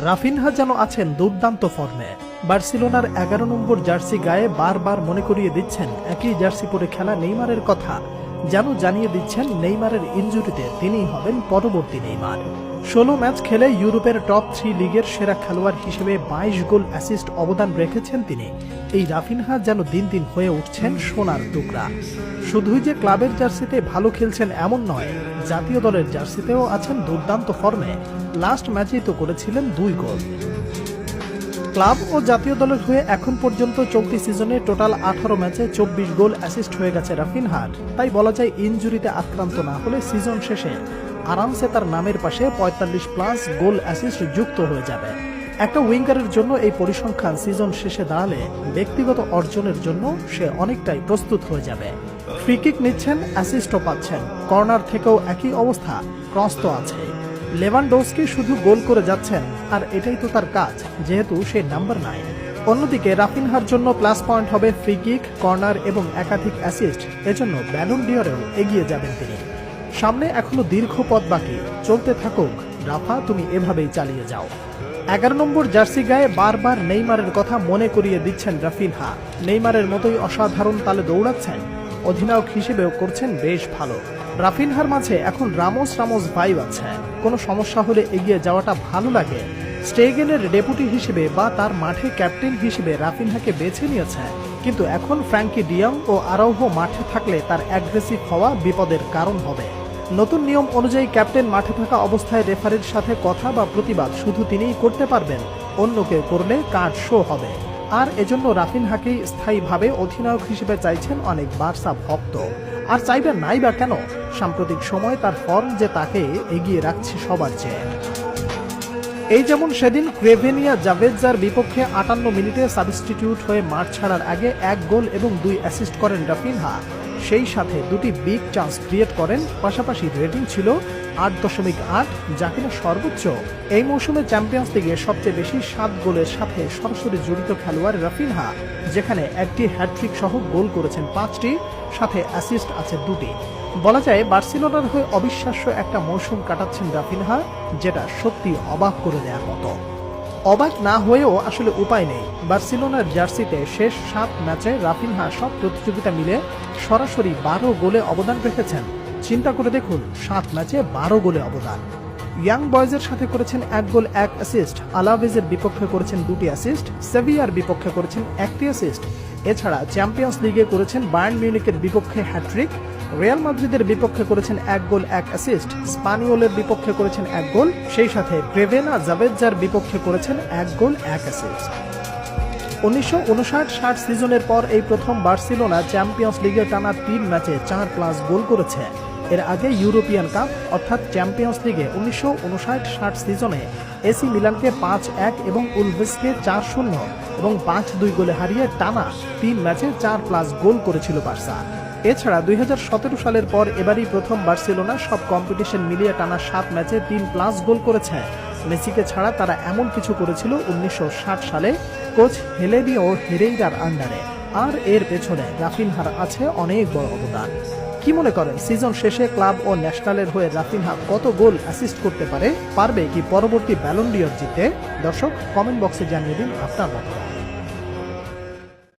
Raphinha যেন আছেন দুর্দান্ত ফর্মে। বার্সেলোনার 11 নম্বর জার্সি গায়ে বারবার মনে করিয়ে দিচ্ছেন একই জার্সি পরে খেলা নেইমারের কথা, যেন জানিয়ে দিচ্ছেন নেইমারের ইনজুরিতে তিনিই হবেন পরবর্তী নেইমার। 16 ম্যাচ খেলে ইউরোপের টপ 3 লিগের সেরা খেলোয়াড় হিসেবে 22 গোল অ্যাসিস্ট অবদান রেখেছেন তিনি। এই রাফিনহা যেন দিন দিন হয়ে উঠছেন সোনার টুকরা। শুধুই যে ক্লাবের জার্সিতে ভালো খেলছেন এমন নয়, জাতীয় দলের জার্সিতেও আছেন দুর্দান্ত ফর্মে। লাস্ট ম্যাচেই তো করেছিলেন 2 গোল। ক্লাব ও জাতীয় দলের হয়ে এখন পর্যন্ত চলতি সিজনে টোটাল 18 ম্যাচে 24 গোল অ্যাসিস্ট হয়ে গেছে রাফিনহার। তাই বলা যায় ইনজুরিতে আক্রান্ত না হলে সিজন শেষে আরামসে তার নামের পাশে 45+ গোল অ্যাসিস্ট যুক্ত হয়ে যাবে। একটা উইঙ্গারের জন্য এই পরিসংখ্যান সিজন শেষে দাঁড়ালে ব্যক্তিগত অর্জনের জন্য সে অনেকটাই প্রস্তুত হয়ে যাবে। ফ্রি কিক নিচ্ছেন, অ্যাসিস্টও পাচ্ছেন, কর্নার থেকেও একই অবস্থা, ক্রস তো আছে। লেভানডোস্কি শুধু গোল করে যাচ্ছেন, আর এটাই তো তার কাজ, যেহেতু সে নাম্বার 9। অন্যদিকে রাফিনহার জন্য প্লাস পয়েন্ট হবে ফ্রি কিক, কর্নার এবং একাধিক অ্যাসিস্ট। এজন্য ব্যালন ডি'অরেও এগিয়ে যাবেন তিনি। সামনে এখনো দীর্ঘ পথ বাকি, চলতে থাকুক রাফা, তুমি এভাবেই চালিয়ে যাও। 11 নম্বর জার্সি গায়ে বারবার নেইমারের কথা মনে করিয়ে দিচ্ছেন রাফিনহা। নেইমারের মতোই অসাধারণ তালে দৌড়াচ্ছেন, অধিনায়ক হিসেবেও করছেন বেশ ভালো। রাফিনহার মাঝে এখন রামোস ভাইব আছে। কোনো সমস্যা হলে এগিয়ে যাওয়াটা ভালো লাগে। স্টেগেনের ডেপুটি হিসেবে বা তার মাঠে ক্যাপ্টেন হিসেবে রাফিনহাকে বেছে নিয়েছে, কিন্তু এখন ফ্র্যাঙ্কি ডিয়ং ও আরাউহো মাঠে থাকলে তার অ্যাগ্রেসিভ হওয়া বিপদের কারণ হবে। নতুন নিয়ম অনুযায়ী ক্যাপ্টেন মাঠে থাকা অবস্থায় রেফারির সাথে কথা বা প্রতিবাদ শুধু তিনিই করতে পারবেন, অন্য কেউ করলে কার্ড শো হবে। আর এজন্য রাফিনহাকেই স্থায়ীভাবে অধিনায়ক হিসেবে চাইছেন অনেক বার্সা ভক্ত। আর চাইবে নাই বা কেন, সাম্প্রতিক সময় তার ফর্ম যে তাকে এগিয়ে রাখছে সবার চেয়ে। এই যেমন সেদিন ক্রেভেনিয়া জাভেজ্জার বিপক্ষে 58 মিনিটে সাবস্টিটিউট হয়ে মাঠ ছাড়ার আগে 1 গোল এবং 2 অ্যাসিস্ট করেন রাফিনহা। সেই সাথে 2টি বিগ চান্স ক্রিয়েট করেন, পাশাপাশি রেটিং ছিল 8.8, যা কিনা সর্বোচ্চ। এই মৌসুমে চ্যাম্পিয়ন্স লিগে সবচেয়ে বেশি 7 গোলের সাথে সরাসরি জড়িত খেলোয়াড় রাফিনহা, যেখানে একটি হ্যাটট্রিক সহ গোল করেছেন 5টি, সাথে অ্যাসিস্ট আছে 2টি। বলা যায় বার্সেলোনার হয়ে অবিশ্বাস্য একটা মৌসুম কাটাচ্ছেন রাফিনহা, যেটা সত্যি অবাক করে দেওয়ার মতো। অবাক না হয়েও আসলে উপায় নেই। বার্সেলোনার জার্সিতে শেষ 7 ম্যাচে রাফিনহা সব প্রতিযোগিতা মিলে সরাসরি 12 গোলে অবদান রেখেছেন। চিন্তা করে দেখুন, 7 ম্যাচে 12 গোলে অবদান। ইয়াং বয়েজের সাথে করেছেন 1 গোল 1 অ্যাসিস্ট, আলাভেজের বিপক্ষে করেছেন 2টি অ্যাসিস্ট, সেভিয়ার বিপক্ষে করেছেন 1টি অ্যাসিস্ট। এছাড়া চ্যাম্পিয়ন্স লিগে করেছেন বায়ার্ন মিউনিখের বিপক্ষে হ্যাট্রিক, রিয়াল মাদ্রিদের বিপক্ষে করেছেন 1 গোল 1 অ্যাসিস্ট, স্পানিওলের বিপক্ষে করেছেন 1 গোল, সেই সাথে ক্রেভেনা জাভেজ্জার বিপক্ষে করেছেন 1 গোল 1 অ্যাসিস্ট। 1959-60 সিজনের পর এই প্রথম বার্সেলোনা চ্যাম্পিয়ন্স লিগে টানা 3 ম্যাচে 4+ গোল করেছে। এর আগে ইউরোপিয়ান কাপ অর্থাৎ চ্যাম্পিয়ন্স লিগে 1959-60 সিজনে এসি মিলানকে 5-1 এবং উলভেসকে 4-0 এবং 5-2 গোলে হারিয়ে টানা 3 ম্যাচে 4+ গোল করেছিল বার্সা। এছাড়া 2017 সালের পর এবারই প্রথম বার্সেলোনা সব কম্পিটিশন মিলিয়ে টানা 7 ম্যাচে 3+ গোল করেছে। মেসিকে ছাড়া তারা এমন কিছু করেছিল 1960 সালে কোচ হেলেনিও হেরেইরার আন্ডারে। আর এর পেছনে রাফিনহার আছে অনেক বড় অবদান। কি মনে করেন, সিজন শেষে ক্লাব ও ন্যাশনালের হয়ে রাফিনহা কত গোল অ্যাসিস্ট করতে পারবে কি পরবর্তী ব্যালন ডি'অর জিততে? দর্শক, কমেন্ট বক্সে জানিয়ে দিন আপনার মতামত।